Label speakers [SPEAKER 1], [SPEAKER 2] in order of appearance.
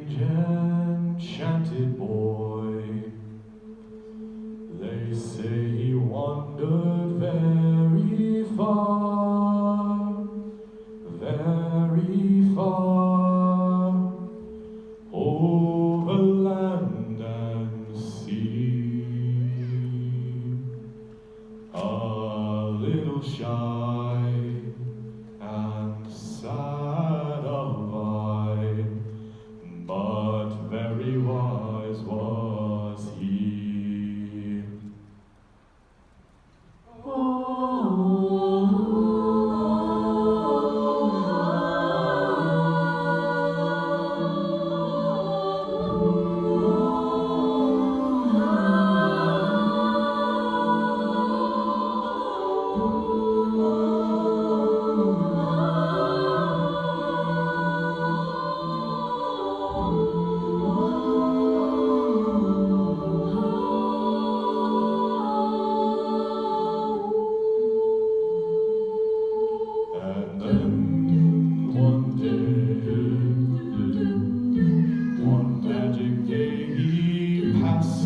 [SPEAKER 1] strange enchanted boy. They say he wandered very far, over land and sea. A little shy and sad of eye, but very wise was he. And then one day, one magic day, he passed